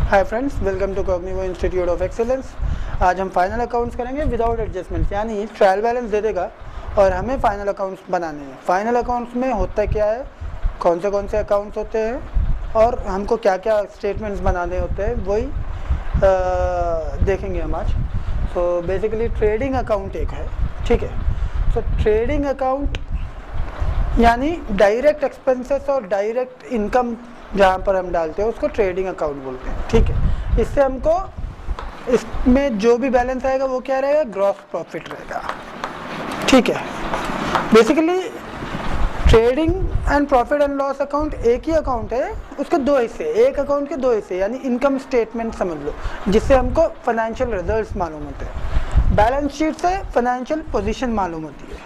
Hi friends, welcome to cognitive institute of excellence. आज हम final accounts करेंगे without adjustments, यानी ट्रायल बैलेंस दे देगा और हमें फाइनल अकाउंट्स बनाने हैं। फाइनल अकाउंट्स में होता क्या है, कौन से अकाउंट्स होते हैं और हमको क्या क्या स्टेटमेंट्स बनाने होते हैं, वही देखेंगे हम आज। सो बेसिकली ट्रेडिंग अकाउंट एक है, ठीक है। सो ट्रेडिंग अकाउंट यानी डायरेक्ट एक्सपेंसेस और डायरेक्ट इनकम जहाँ पर हम डालते हैं उसको ट्रेडिंग अकाउंट बोलते हैं, ठीक है। इससे हमको इसमें जो भी बैलेंस आएगा वो क्या रहेगा, ग्रॉस प्रॉफिट रहेगा, ठीक है। Basically trading and profit and loss account एक ही अकाउंट है, उसके दो हिस्से, एक अकाउंट के दो हिस्से, यानी इनकम स्टेटमेंट समझ लो, जिससे हमको फाइनेंशियल रिजल्ट्स मालूम होते हैं। बैलेंस शीट से फाइनेंशियल पोजीशन मालूम होती है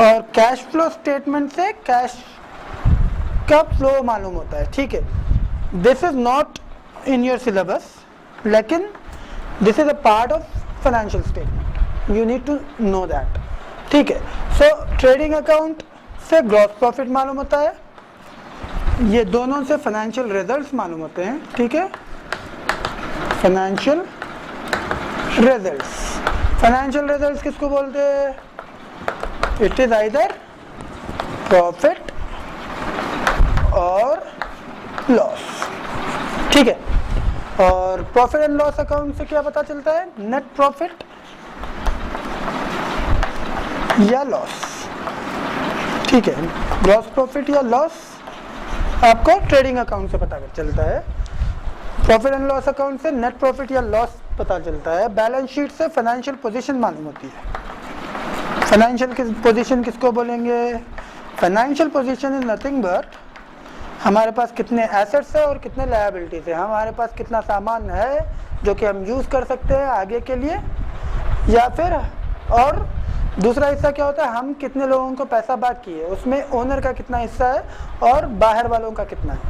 और कैश फ्लो स्टेटमेंट से कैश का फ्लो मालूम होता है, ठीक है। This is not in your syllabus, लेकिन this is a part of financial statement, you need to know that, ठीक है। सो ट्रेडिंग अकाउंट से ग्रॉस प्रॉफिट मालूम होता है, ये दोनों से फाइनेंशियल रिजल्ट्स मालूम होते हैं, ठीक है। फाइनेंशियल रिजल्ट्स किसको बोलते हैं? इट इज आइदर प्रॉफिट और लॉस, ठीक है। और प्रॉफिट एंड लॉस अकाउंट से क्या पता चलता है, नेट प्रॉफिट या लॉस, ठीक है। ग्रॉस प्रॉफिट या लॉस आपको ट्रेडिंग अकाउंट से पता चलता है, प्रॉफिट एंड लॉस अकाउंट से नेट प्रॉफिट या लॉस पता चलता है, बैलेंस शीट से फाइनेंशियल पोजीशन मालूम होती है। फाइनेंशियल पोजीशन किसको बोलेंगे? Financial position is nothing but हमारे पास कितने एसेट्स है और कितने लायबिलिटीज है, हमारे पास कितना सामान है जो कि हम यूज़ कर सकते हैं आगे के लिए, या फिर और दूसरा हिस्सा क्या होता है, हम कितने लोगों को पैसा बाकी है, उसमें ओनर का कितना हिस्सा है और बाहर वालों का कितना है।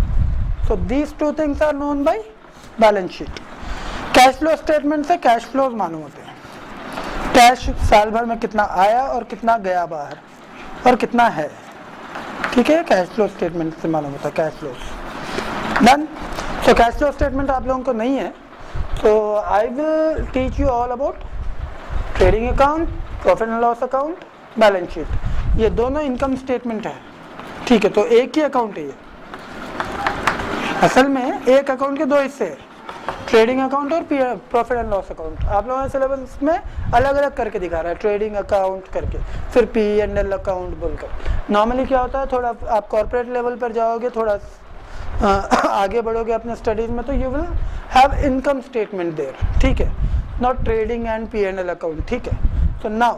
So these two things are known by balance sheet. Cash flow statement से कैश फ्लोज मालूम होते हैं, कैश साल भर में कितना आया और कितना गया बाहर और कितना है, ठीक है। कैश फ्लो स्टेटमेंट से मालूम होता है cash flows. Done. So cash flow statement आप लोगों को नहीं है, तो I will teach you all about trading account, profit and loss account, balance sheet. ये दोनों इनकम स्टेटमेंट है, ठीक है। तो एक ही अकाउंट है ये, असल में एक अकाउंट के दो हिस्से हैं, ट्रेडिंग अकाउंट और प्रॉफिट एंड लॉस अकाउंट। आप लोगों ने सिलेबस में अलग अलग करके दिखा रहा है, ट्रेडिंग अकाउंट करके, फिर P&L अकाउंट बोलकर। नॉर्मली क्या होता है, थोड़ा आप कॉर्पोरेट लेवल पर जाओगे, थोड़ा आगे बढ़ोगे अपने स्टडीज में, तो you will have income statement there, ठीक है, not trading and P&L account, ठीक है। तो नाउ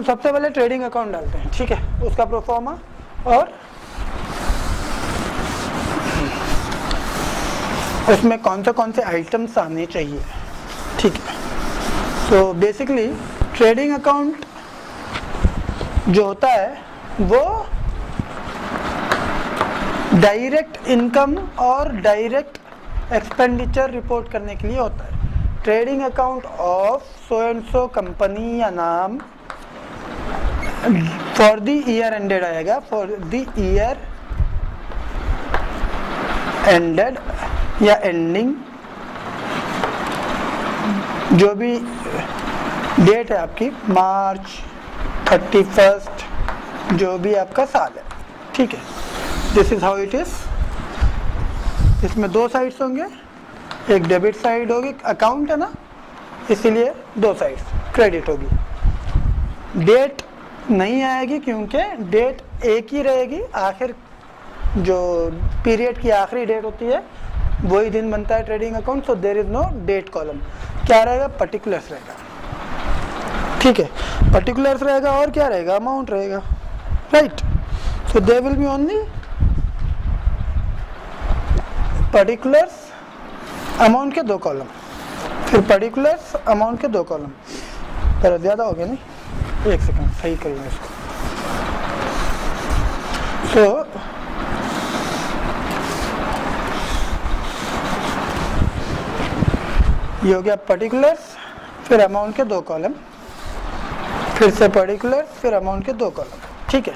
सबसे पहले ट्रेडिंग अकाउंट डालते हैं, ठीक है, उसका प्रोफॉर्मा और उसमें कौन से आइटम्स आने चाहिए, ठीक है। सो बेसिकली ट्रेडिंग अकाउंट जो होता है वो डायरेक्ट इनकम और डायरेक्ट एक्सपेंडिचर रिपोर्ट करने के लिए होता है। Trading account of so and so company या नाम फॉर द ईयर एंडेड आएगा, फॉर द ईयर एंडेड या एंडिंग, जो भी डेट है आपकी, मार्च 31, जो भी आपका साल है, ठीक है। This is how it is. इसमें दो साइड्स होंगे, एक डेबिट साइड होगी, अकाउंट है ना, इसीलिए दो साइड्स, क्रेडिट होगी। डेट नहीं आएगी क्योंकि डेट एक ही रहेगी, आखिर जो पीरियड की आखिरी डेट होती है वही दिन बनता है trading account. So there is no date column. क्या रहेगा? पर्टिकुलर्स रहेगा, ठीक है। पर्टिकुलर्स रहेगा और क्या रहेगा? अमाउंट रहेगा, right. So there will be only particulars, amount के दो कॉलम, फिर पर्टिकुलर्स, अमाउंट के दो कॉलम। पर ज़्यादा हो गया नहीं, एक सेकंड सही करेंगे इसको। सो ये हो गया पर्टिकुलर्स, फिर अमाउंट के दो कॉलम, फिर से पर्टिकुलर्स, फिर अमाउंट के दो कॉलम, ठीक है।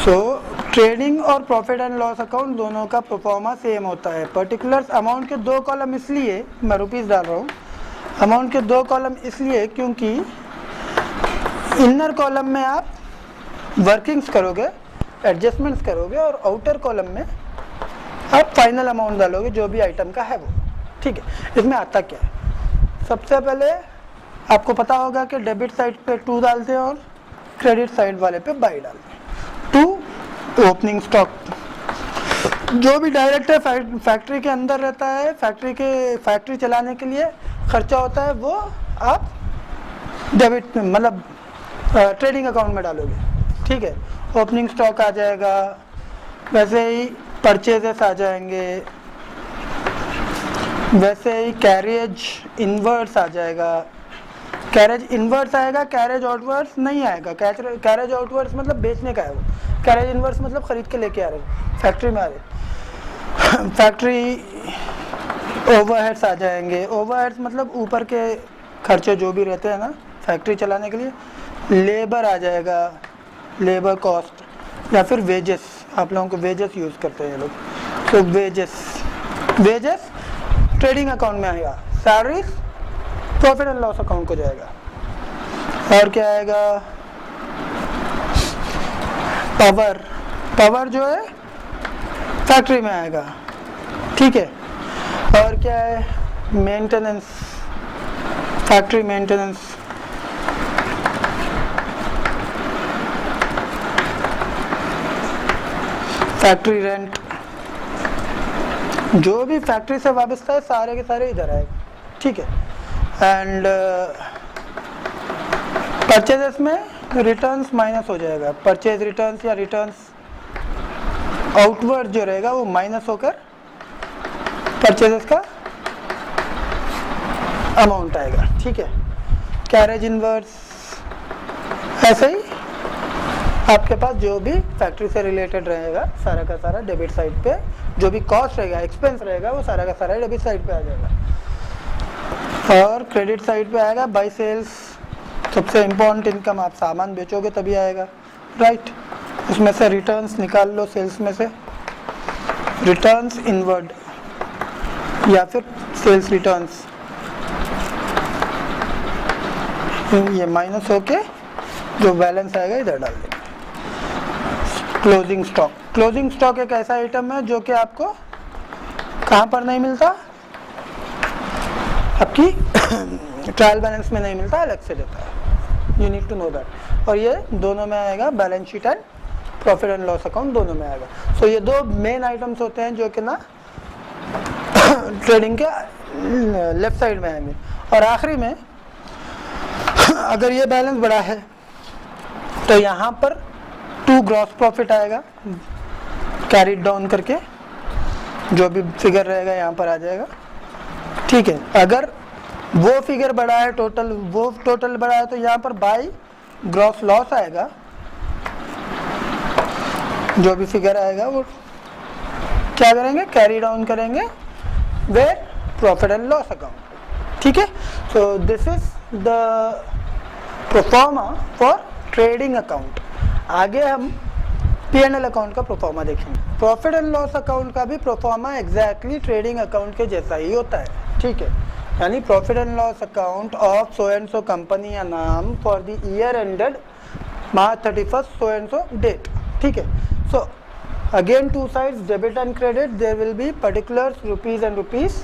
सो ट्रेडिंग और प्रॉफिट एंड लॉस अकाउंट दोनों का प्रोफॉर्मा सेम होता है। पर्टिकुलर्स अमाउंट के 2 कॉलम इसलिए मैं रुपीस डाल रहा हूँ, अमाउंट के 2 कॉलम इसलिए क्योंकि इनर कॉलम में आप वर्किंग्स करोगे, एडजस्टमेंट्स करोगे, और आउटर कॉलम में आप फाइनल अमाउंट डालोगे जो भी आइटम का है वो। ठीक है, इसमें आता क्या है, सबसे पहले आपको पता होगा कि डेबिट साइड पे 2 डालते हैं और क्रेडिट साइड वाले पे बाई डालते हैं। 2 ओपनिंग स्टॉक, जो भी डायरेक्ट है फैक्ट्री के अंदर रहता है, फैक्ट्री चलाने के लिए खर्चा होता है, वो आप डेबिट मतलब ट्रेडिंग अकाउंट में डालोगे। ठीक है, ओपनिंग स्टॉक आ जाएगा, वैसे ही परचेजेस आ जाएंगे, वैसे ही कैरेज इनवर्स आ जाएगा। कैरेज इनवर्स आएगा, कैरेज आउटवर्स नहीं आएगा। कैरेज आउटवर्स मतलब बेचने का है वो, कैरेज इनवर्स मतलब खरीद के लेके आ रहे, फैक्ट्री में आ रहे। फैक्ट्री ओवरहेड्स आ जाएंगे, ओवरहेड्स मतलब ऊपर के खर्चे जो भी रहते हैं ना फैक्ट्री चलाने के लिए। लेबर आ जाएगा, लेबर कॉस्ट, या फिर वेजेस, आप लोगों को वेजेस यूज़ करते हैं ये लोग, तो वेजेस ट्रेडिंग अकाउंट में आएगा। Salaries profit and loss account को जाएगा। और क्या आएगा, पावर जो है फैक्ट्री में आएगा। ठीक है, और क्या है, maintenance, factory maintenance, factory rent, जो भी फैक्ट्री से वाबस्ता है सारे के सारे इधर आएगा। ठीक है, एंड परचेजेस में रिटर्न्स माइनस हो जाएगा। परचेज रिटर्न्स या रिटर्न्स आउटवर्ड जो रहेगा वो माइनस होकर परचेजेस का अमाउंट आएगा। ठीक है, कैरेज इनवर्स, ऐसे ही आपके पास जो भी फैक्ट्री से रिलेटेड रहेगा सारा का सारा डेबिट साइड पे, जो भी कॉस्ट रहेगा, एक्सपेंस रहेगा, वो सारा का सारा डेबिट साइड पे आ जाएगा। और क्रेडिट साइड पे आएगा बाई सेल्स, सबसे इम्पोर्टेंट इनकम, आप सामान बेचोगे तभी आएगा, राइट। उसमें से रिटर्न्स निकाल लो, सेल्स में से रिटर्न्स इनवर्ड या फिर सेल्स रिटर्न्स, ये माइनस होके जो बैलेंस आएगा इधर डाल देंगे। क्लोजिंग स्टॉक, क्लोजिंग स्टॉक एक ऐसा आइटम है जो कि आपको कहाँ पर नहीं मिलता, आपकी ट्रायल बैलेंस में नहीं मिलता, अलग से देता है, you need to know that. और ये दोनों में आएगा, balance sheet and profit and loss account दोनों में आएगा। सो ये 2 मेन आइटम्स होते हैं जो कि ना ट्रेडिंग के लेफ्ट साइड में आएंगे। और आखिरी में अगर ये बैलेंस बड़ा है तो यहाँ पर 2 ग्रॉस प्रॉफिट आएगा, कैरीड डाउन करके जो भी फिगर रहेगा यहाँ पर आ जाएगा। ठीक है, अगर वो फिगर बड़ा है, टोटल बड़ा है, तो यहाँ पर बाई ग्रॉस लॉस आएगा, जो भी फिगर आएगा वो क्या करेंगे, कैरी डाउन करेंगे where profit and loss account. ठीक है, so this is the proforma for trading account. आगे हम P&L अकाउंट का प्रोफॉर्मा देखेंगे। प्रॉफिट एंड लॉस अकाउंट का भी प्रोफॉर्मा एग्जैक्टली ट्रेडिंग अकाउंट के जैसा ही होता है। ठीक है, यानी profit and loss account of so and so company या नाम for the year ended March 31st so and so date. ठीक है, so again 2 sides, debit and credit, there will be particulars rupees and rupees,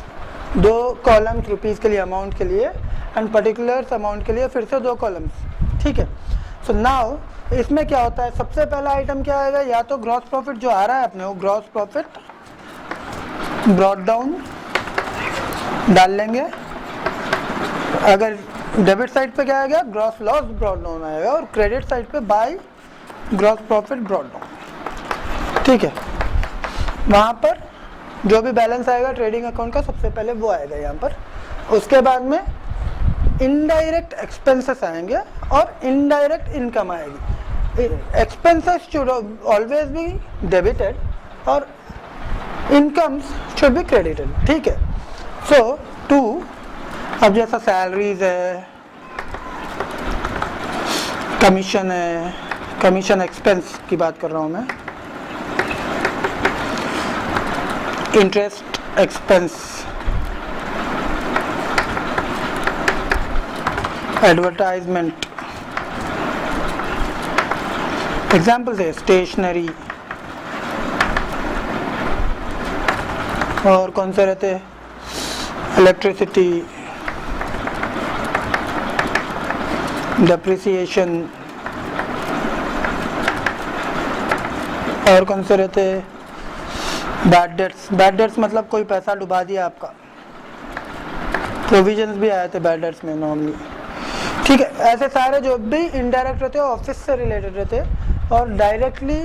2 columns rupees के लिए, amount के लिए, and particulars amount के लिए फिर से 2 कॉलम्स। ठीक है, सो नाउ इसमें क्या होता है, सबसे पहला आइटम क्या आएगा, या तो ग्रॉस प्रॉफिट जो आ रहा है अपने, वो ग्रॉस प्रॉफिट ब्रॉट डाउन डाल लेंगे। अगर डेबिट साइड पे क्या आएगा, ग्रॉस लॉस ब्रॉट डाउन आएगा, और क्रेडिट साइड पे by gross profit brought down. ठीक है, वहाँ पर जो भी बैलेंस आएगा ट्रेडिंग अकाउंट का सबसे पहले वो आएगा यहाँ पर। उसके बाद में इनडायरेक्ट एक्सपेंसेस आएंगे और इनडायरेक्ट इनकम आएगी। Expenses should always be debited और इनकम्स शुड बी क्रेडिटेड। ठीक है, सो 2, अब जैसा सैलरीज है, कमीशन है, कमीशन एक्सपेंस की बात कर रहा हूँ मैं, इंटरेस्ट एक्सपेंस, एडवर्टाइजमेंट, एग्जाम्पल है स्टेशनरी, और कौन से रहते हैं, इलेक्ट्रिसिटी, डेप्रिसिएशन, और कौन से रहते हैं, बैड डेट्स। बैड डेट्स मतलब कोई पैसा डुबा दिया आपका, प्रोविजंस भी आए थे बैड डेट्स में नॉर्मली, ठीक है। ऐसे सारे जो भी इनडायरेक्ट रहते हैं ऑफिस से रिलेटेड रहते हैं और डायरेक्टली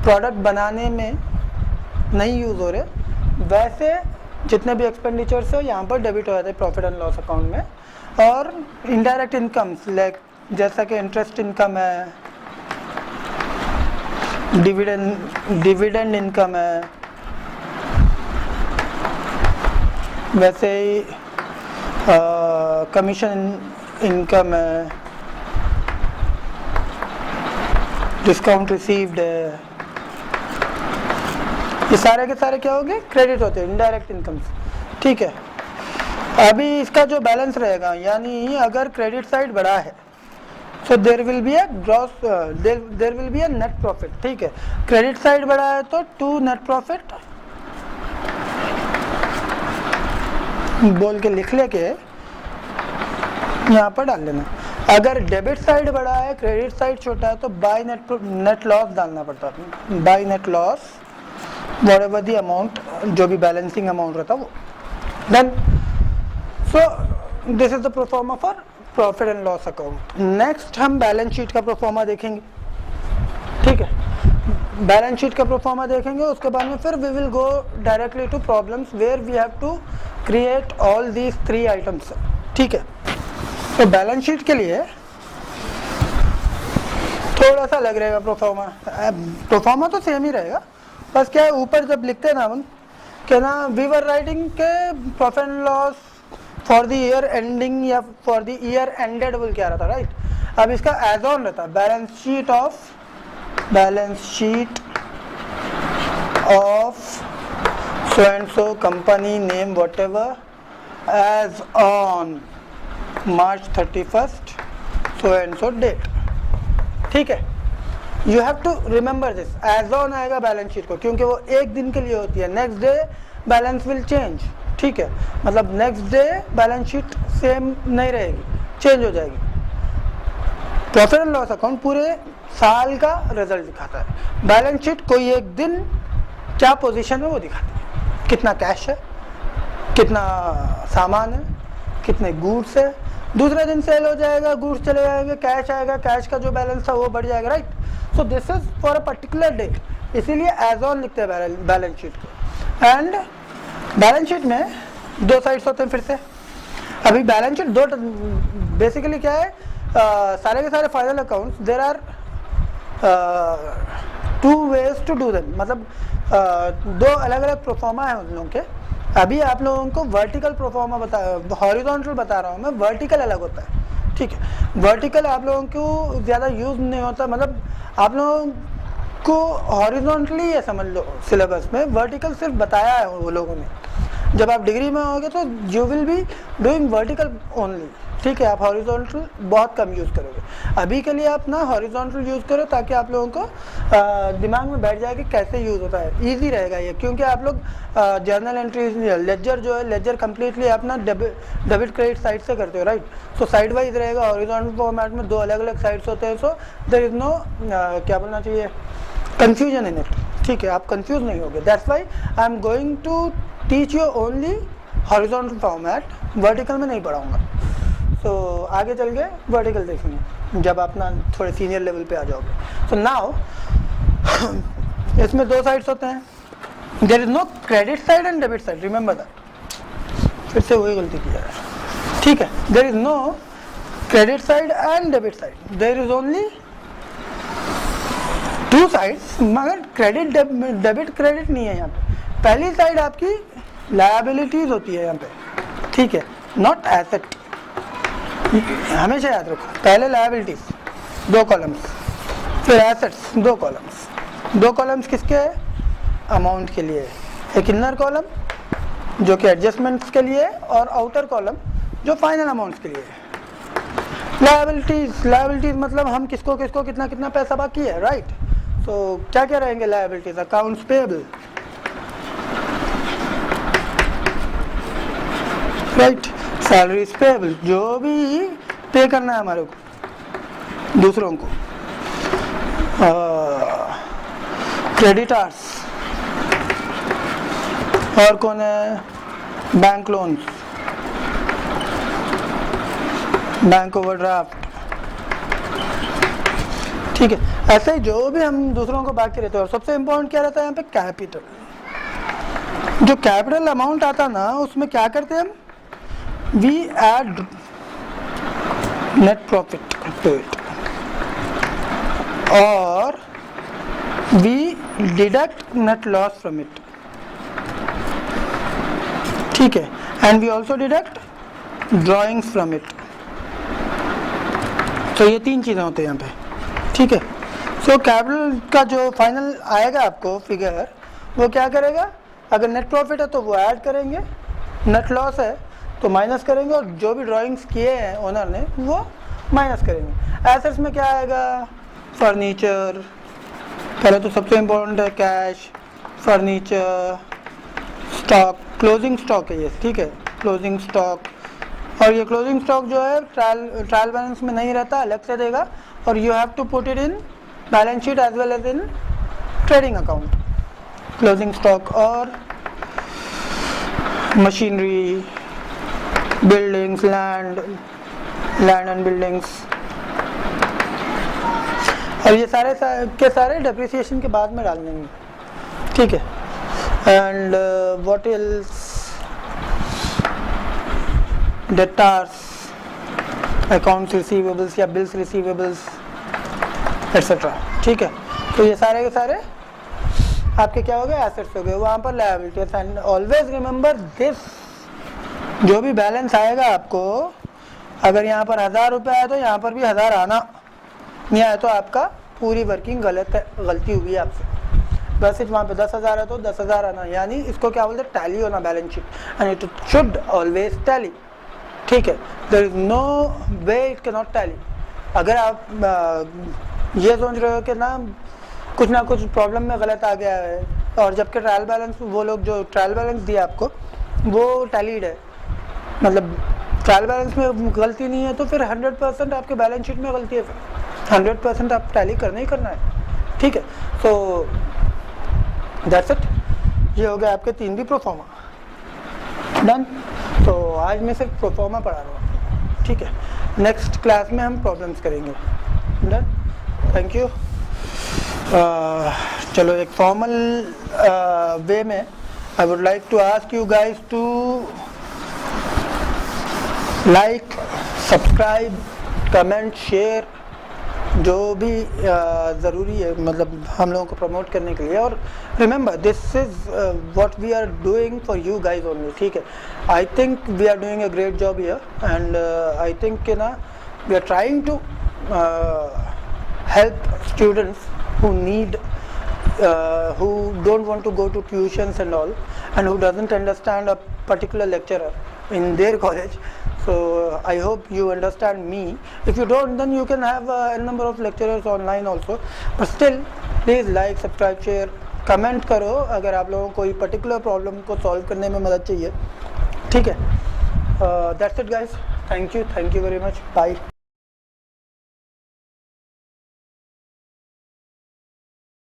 प्रोडक्ट बनाने में नहीं यूज़ हो रहे, वैसे जितने भी एक्सपेंडिचर्स है यहाँ पर डेबिट हो जाते हैं प्रॉफिट एंड लॉस अकाउंट में। और इनडायरेक्ट इनकम्स लाइक जैसा कि इंटरेस्ट इनकम है, डिविडेंड इनकम है, वैसे ही कमीशन इनकम है, डिस्काउंट रिसीव्ड है, ये सारे के सारे क्या होंगे, क्रेडिट होते हैं, इनडायरेक्ट इनकम्स, ठीक है। अभी इसका जो बैलेंस रहेगा, यानी अगर क्रेडिट साइड बढ़ा है so there will be a gross, there will be a net profit, ठीक है। क्रेडिट साइड बढ़ा है तो टू नेट प्रॉफिट बोल के लिख लेके यहाँ पर डाल देना। अगर डेबिट साइड बड़ा है क्रेडिट साइड छोटा है तो बाय नेट लॉस डालना पड़ता है, by net loss whatever the amount, जो भी बैलेंसिंग अमाउंट रहता वो। Then so this is the proforma for profit and loss account. Next हम बैलेंस शीट का प्रोफॉर्मा देखेंगे, ठीक है। बैलेंस शीट का प्रोफॉर्मा देखेंगे, उसके बाद में फिर we will go directly to problems where we have to create all these 3 items, ठीक है। तो बैलेंस शीट के लिए थोड़ा सा अलग रहेगा प्रोफॉर्मा, प्रोफॉर्मा तो सेम ही रहेगा, बस क्या है ऊपर जब लिखते हैं ना हम क्या ना, वी वर राइटिंग के profit and loss for the year ending या फॉर द ईयर एंडेड बोल के आ रहा था, राइट। अब इसका एज ऑन रहता है balance sheet of so and so company name whatever as on March 31st so and so date, ठीक है। You have to remember this, as on आएगा बैलेंस शीट को क्योंकि वो एक दिन के लिए होती है, next day balance will change, ठीक है। मतलब next day balance sheet same नहीं रहेगी, चेंज हो जाएगी। प्रॉफिट एंड लॉस अकाउंट पूरे साल का रिजल्ट दिखाता है, बैलेंस शीट कोई एक दिन क्या पोजीशन है वो दिखाती है, कितना कैश है, कितना सामान है, कितने गुड्स है, दूसरे दिन सेल हो जाएगा, गुड्स चले जाएंगे, कैश आएगा, कैश का जो बैलेंस था वो बढ़ जाएगा, right. So this is for a particular day, इसीलिए एज ऑन लिखते हैं बैलेंस शीट को। एंड बैलेंस शीट में 2 साइड्स होते हैं फिर से। अभी बैलेंस शीट दो बेसिकली क्या है, सारे के सारे final accounts there are 2 ways to do them, मतलब 2 अलग अलग प्रोफॉर्मा है उन लोगों के। अभी आप लोगों को वर्टिकल प्रोफॉर्मा हॉरिजॉन्टल बता रहा हूँ मैं, वर्टिकल अलग होता है, ठीक है। वर्टिकल आप लोगों को ज़्यादा यूज नहीं होता, मतलब आप लोगों को हॉरिजॉन्टली है समझ लो सिलेबस में, वर्टिकल सिर्फ बताया है वो लोगों ने। जब आप डिग्री में होगे तो you will be doing vertical only, ठीक है। आप हॉरिजॉन्टल बहुत कम यूज़ करोगे। अभी के लिए आप ना हॉरिजॉन्टल यूज़ करो ताकि आप लोगों को दिमाग में बैठ जाए कि कैसे यूज़ होता है, इजी रहेगा ये। क्योंकि आप लोग जर्नल एंट्री लेजर जो है, लेजर कम्प्लीटली आप ना डेबिट क्रेडिट साइड से करते हो, राइट। सो साइड वाइज रहेगा, हॉरिजॉन्टल फॉर्मेट में 2 अलग अलग साइड्स होते हैं। सो देयर इज नो क्या बोलना चाहिए, कंफ्यूजन इन इट, ठीक है। आप कंफ्यूज नहीं होगे, that's why I am going to teach you only horizontal format, vertical में नहीं पढ़ाऊँगा। तो आगे चल के वर्टिकल देखेंगे जब आप ना थोड़े सीनियर लेवल पे आ जाओगे। तो नाउ इसमें 2 साइड्स होते हैं, there is no credit side and debit side, remember that. फिर से वही गलती की है, ठीक है। There is no credit side and debit side, there is only 2 sides, मगर क्रेडिट डेबिट क्रेडिट नहीं है यहाँ पे। पहली साइड आपकी लायबिलिटीज होती है यहाँ पे, ठीक है, नॉट एसेट। हमेशा याद रखो, पहले लायबिलिटीज 2 कॉलम्स, फिर एसेट्स 2 कॉलम्स। 2 कॉलम्स किसके है, अमाउंट के लिए, एक इनर कॉलम जो कि एडजस्टमेंट्स के लिए है और आउटर कॉलम जो फाइनल अमाउंट्स के लिए है। लायबिलिटीज मतलब हम किसको किसको कितना कितना पैसा बाकी है, राइट। तो क्या क्या रहेंगे liabilities, accounts payable, right, salaries payable, जो भी पे करना है हमारे को दूसरों को, क्रेडिटर्स, और कौन है, बैंक लोन्स, बैंक ओवरड्राफ्ट, ठीक है। ऐसे ही जो भी हम दूसरों को बाकी रहते हैं। और सबसे इम्पोर्टेंट क्या रहता है यहाँ पे, कैपिटल। जो कैपिटल अमाउंट आता ना उसमें क्या करते हैं हम, we add net profit to it और we deduct net loss from it, ठीक है। And we also deduct drawings from it. तो ये तीन चीज़ें होती हैं यहाँ पे, ठीक है। सो कैपिटल का जो फाइनल आएगा आपको फिगर, वो क्या करेगा, अगर नेट प्रॉफिट है तो वो ऐड करेंगे, नेट लॉस है तो माइनस करेंगे, और जो भी ड्राइंग्स किए हैं ओनर ने वो माइनस करेंगे। एसेट्स में क्या आएगा, फर्नीचर, पहले तो सबसे इम्पोर्टेंट है cash, furniture, stock, closing stock है ये, ठीक है, क्लोजिंग स्टॉक। और ये क्लोजिंग स्टॉक जो है ट्रायल बैलेंस में नहीं रहता, अलग से देगा, और you have to put it in balance sheet as well as in trading account, closing stock. और machinery, buildings, land and buildings, और ये सारे के सारे डेप्रिसिएशन के बाद में डाल देंगे, ठीक है। And what else, debtors, accounts receivables या बिल्स रिसीवेबल्स एक्सेट्रा, ठीक है। तो ये सारे के सारे आपके क्या हो गए, एसेट्स हो गए, वहाँ पर liabilities. And always remember this, जो भी बैलेंस आएगा आपको, अगर यहाँ पर 1000 रुपये आया तो यहाँ पर भी 1000 आना, नहीं आया तो आपका पूरी वर्किंग गलती हुई है आपसे। वैसे वहाँ पे 10,000 है तो 10,000 आना, यानी इसको क्या बोलते हैं, टैली होना balance sheet, and it should always tally, ठीक है। There is no way it can not tally. अगर आप ये सोच रहे हो कि ना कुछ प्रॉब्लम में गलत आ गया है, और जबकि ट्रायल बैलेंस, वो लोग जो ट्रायल बैलेंस दिया आपको वो टैलीड है, मतलब ट्रायल बैलेंस में गलती नहीं है, तो फिर 100% आपके बैलेंस शीट में गलती है, फिर 100% आप टैली करना ही करना है, ठीक है। तो दैट्स इट, ये हो गया आपके 3 भी प्रोफॉर्मा डन। तो आज मैं सिर्फ प्रोफॉर्मा पढ़ा रहा हूँ, ठीक है। नेक्स्ट क्लास में हम प्रॉब्लम्स करेंगे, डन, थैंक यू। चलो एक फॉर्मल वे में I would like to ask you guys to like, subscribe, comment, share, जो भी ज़रूरी है, मतलब हम लोगों को प्रमोट करने के लिए। और remember this is what we are doing for you guys only, ठीक है। I think we are doing a great job here, and I think कि ना we are trying to help students who need who don't want to go to tuitions and all, and who doesn't understand a particular lecturer in their college. So I hope you understand me. If you don't, then you can have a number of lecturers online also, but still please like, subscribe, share, comment करो अगर आप लोगों को कोई particular problem को solve करने में मदद चाहिए, ठीक है। That's it guys, thank you very much, bye.